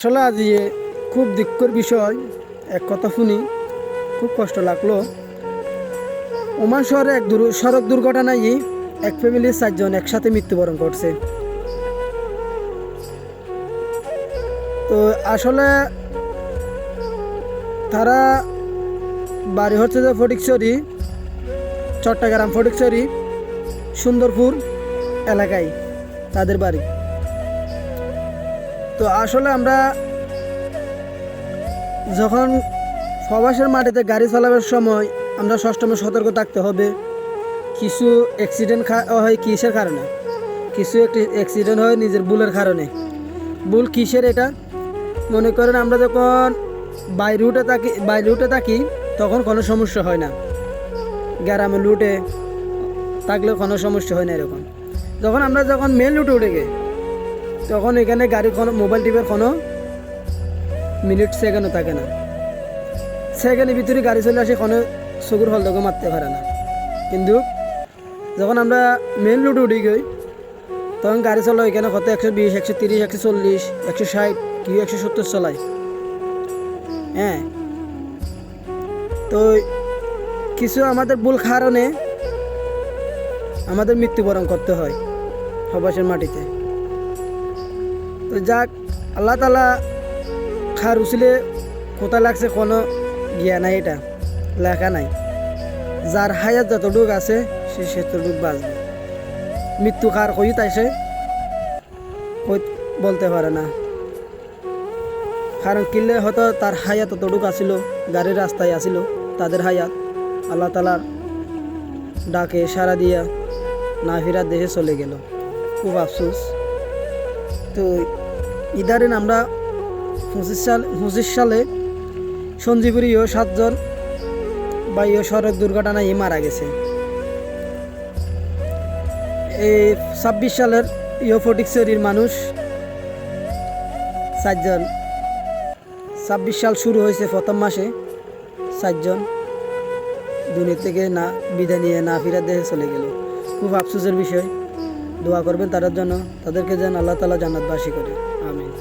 আসলে আজ খুব দুঃখের বিষয় এক কথা শুনি খুব কষ্ট লাগলো। ওমান শহরে এক সড়ক দুর্ঘটনায় এক ফ্যামিলির 4 জন একসাথে মৃত্যুবরণ করছে। তো আসলে তারা বাড়ি হচ্ছে যে ফটিকছড়ি, চট্টগ্রাম ফটিকছড়ি সুন্দরপুর এলাকায় তাদের বাড়ি। তো আসলে আমরা যখন প্রবাসের মাটিতে গাড়ি চালাবার সময় আমরা সবসময় সতর্ক থাকতে হবে। কিছু অ্যাক্সিডেন্ট হয় কিসের কারণে? কিছু অ্যাক্সিডেন্ট হয় নিজের ভুলের কারণে। ভুল কিসের? এটা মনে করেন আমরা যখন বাইরে থাকি তখন কোনো সমস্যা হয় না, গ্রামে লুটে থাকলেও কোনো সমস্যা হয় না। এরকম যখন মেন লুটে উঠে গে তখন এখানে গাড়ি কোনো মোবাইল টিপের কোনো মিনিট সেকেন্ডও থাকে না। সেকেন্ডের ভিতরে গাড়ি চলে আসে, কোনো চকুর হলদকে মারতে পারে না। কিন্তু যখন আমরা মেন লুটে উঠে গই তখন গাড়ি চলো এখানে কত 120, 130, 140, 160 কি 170 চলায়। হ্যাঁ, তো কিছু আমাদের ভুল কারণে আমাদের মৃত্যুবরণ করতে হয় প্রবাসের মাটিতে। তো যাক, আল্লাহ তাআলা খার উচিলে কোথায় লাগছে কোনো জ্ঞান নাই, এটা লেখা নাই। যার হায়াত যতটুক আছে সে সেতটুক বাঁচবে। মৃত্যু কার কই তাইছে বলতে পারে না, কারণ কিনলে হয়তো তার হায়াত ততটুক আসিল, গাড়ির রাস্তায় আসিল, তাদের হায়াত আল্লাহ তাআলার ডাকে সাড়া দিয়া না ফিরার দেশে চলে গেল। খুব আফসোস। তো ইদারিন আমরা 25 সালে সঞ্জীপুরিও 7 জন বা সড়ক দুর্ঘটনায় মারা গেছে। এই 26 সালের ফটিকছড়ির মানুষ 4 জন। 26 সাল শুরু হয়েছে, প্রথম মাসে 4 জন দুনিয়া থেকে না বিদায় নিয়ে না ফিরার দেশে চলে গেল। খুব আফসোসের বিষয়। দোয়া করবেন তাদের জন্য, তাদেরকে যেন আল্লাহ তাআলা জান্নাতবাসী করে। আমিন।